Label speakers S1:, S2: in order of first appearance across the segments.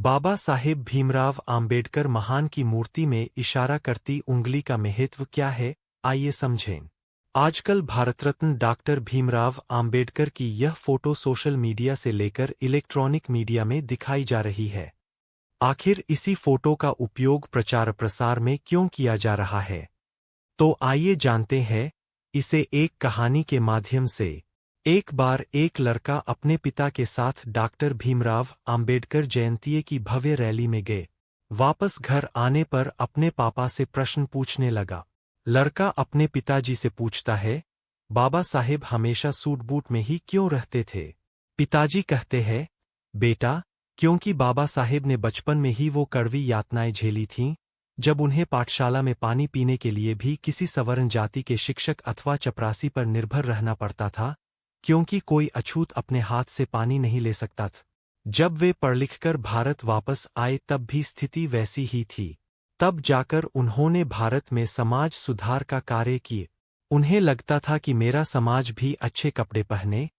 S1: बाबा साहेब भीमराव आम्बेडकर महान की मूर्ति में इशारा करती उंगली का महत्व क्या है, आइए समझें। आजकल भारत रत्न डॉक्टर भीमराव आम्बेडकर की यह फोटो सोशल मीडिया से लेकर इलेक्ट्रॉनिक मीडिया में दिखाई जा रही है। आखिर इसी फोटो का उपयोग प्रचार प्रसार में क्यों किया जा रहा है? तो आइए जानते हैं इसे एक कहानी के माध्यम से। एक बार एक लड़का अपने पिता के साथ डॉक्टर भीमराव आम्बेडकर जयंती की भव्य रैली में गए। वापस घर आने पर अपने पापा से प्रश्न पूछने लगा। लड़का अपने पिताजी से पूछता है, बाबा साहेब हमेशा सूट बूट में ही क्यों रहते थे? पिताजी कहते हैं, बेटा, क्योंकि बाबा साहेब ने बचपन में ही वो कड़वी यातनाएं झेली थीं, जब उन्हें पाठशाला में पानी पीने के लिए भी किसी सवर्ण जाति के शिक्षक अथवा चपरासी पर निर्भर रहना पड़ता था, क्योंकि कोई अछूत अपने हाथ से पानी नहीं ले सकता था। जब वे पढ़ लिखकर भारत वापस आए तब भी स्थिति वैसी ही थी। तब जाकर उन्होंने भारत में समाज सुधार का कार्य किए। उन्हें लगता था कि मेरा समाज भी अच्छे कपड़े पहने,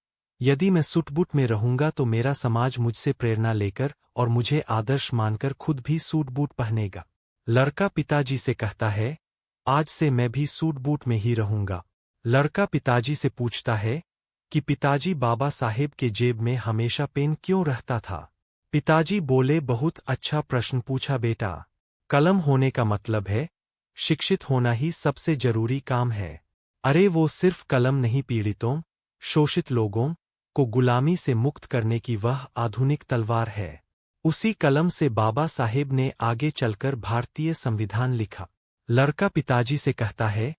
S1: यदि मैं सूट-बूट में रहूंगा तो मेरा समाज मुझसे प्रेरणा लेकर और मुझे आदर्श मानकर खुद भी सूट-बूट पहनेगा। लड़का पिताजी से कहता है, आज से मैं भी सूट-बूट में ही रहूंगा। लड़का पिताजी से पूछता है कि पिताजी, बाबा साहेब के जेब में हमेशा पेन क्यों रहता था? पिताजी बोले, बहुत अच्छा प्रश्न पूछा बेटा। कलम होने का मतलब है शिक्षित होना ही सबसे जरूरी काम है। अरे वो सिर्फ कलम नहीं, पीड़ितों, शोषित लोगों को गुलामी से मुक्त करने की वह आधुनिक तलवार है। उसी कलम से बाबा साहेब ने आगे चलकर भारतीय संविधान लिखा। लड़का पिताजी से कहता है,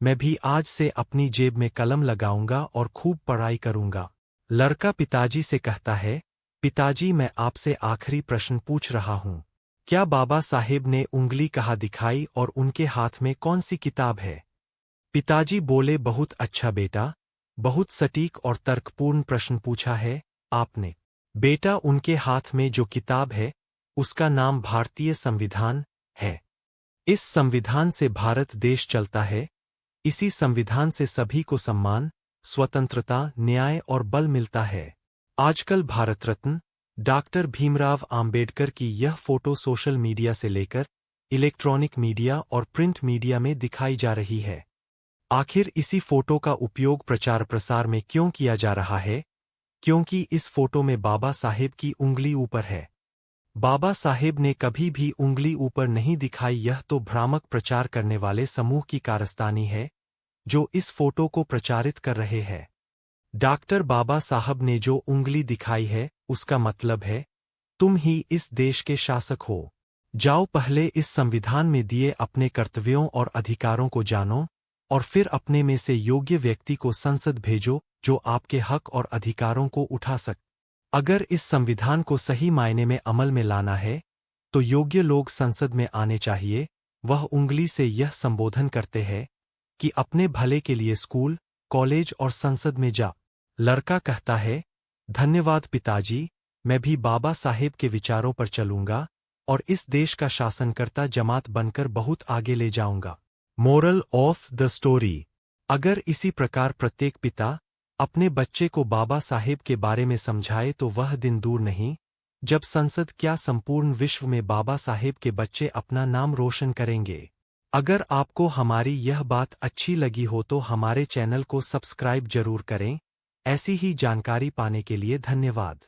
S1: मैं भी आज से अपनी जेब में कलम लगाऊंगा और खूब पढ़ाई करूंगा। लड़का पिताजी से कहता है, पिताजी, मैं आपसे आखिरी प्रश्न पूछ रहा हूं। क्या बाबा साहेब ने उंगली कहाँ दिखाई और उनके हाथ में कौन सी किताब है? पिताजी बोले, बहुत अच्छा बेटा, बहुत सटीक और तर्कपूर्ण प्रश्न पूछा है आपने। बेटा, उनके हाथ में जो किताब है उसका नाम भारतीय संविधान है। इस संविधान से भारत देश चलता है। इसी संविधान से सभी को सम्मान, स्वतंत्रता, न्याय और बल मिलता है। आजकल भारत रत्न डॉक्टर भीमराव आम्बेडकर की यह फोटो सोशल मीडिया से लेकर इलेक्ट्रॉनिक मीडिया और प्रिंट मीडिया में दिखाई जा रही है। आखिर इसी फोटो का उपयोग प्रचार प्रसार में क्यों किया जा रहा है? क्योंकि इस फोटो में बाबा साहेब की उंगली ऊपर है। बाबा साहेब ने कभी भी उंगली ऊपर नहीं दिखाई। यह तो भ्रामक प्रचार करने वाले समूह की कारस्तानी है जो इस फोटो को प्रचारित कर रहे हैं। डॉक्टर बाबा साहब ने जो उंगली दिखाई है उसका मतलब है, तुम ही इस देश के शासक हो। जाओ, पहले इस संविधान में दिए अपने कर्तव्यों और अधिकारों को जानो और फिर अपने में से योग्य व्यक्ति को संसद भेजो जो आपके हक और अधिकारों को उठा सके। अगर इस संविधान को सही मायने में अमल में लाना है तो योग्य लोग संसद में आने चाहिए। वह उंगली से यह संबोधन करते हैं कि अपने भले के लिए स्कूल, कॉलेज और संसद में जा। लड़का कहता है, धन्यवाद पिताजी, मैं भी बाबा साहेब के विचारों पर चलूंगा और इस देश का शासनकर्ता जमात बनकर बहुत आगे ले जाऊंगा। मोरल ऑफ द स्टोरी: अगर इसी प्रकार प्रत्येक पिता अपने बच्चे को बाबा साहेब के बारे में समझाए तो वह दिन दूर नहीं जब संसद क्या संपूर्ण विश्व में बाबा साहेब के बच्चे अपना नाम रोशन करेंगे। अगर आपको हमारी यह बात अच्छी लगी हो तो हमारे चैनल को सब्सक्राइब जरूर करें। ऐसी ही जानकारी पाने के लिए धन्यवाद।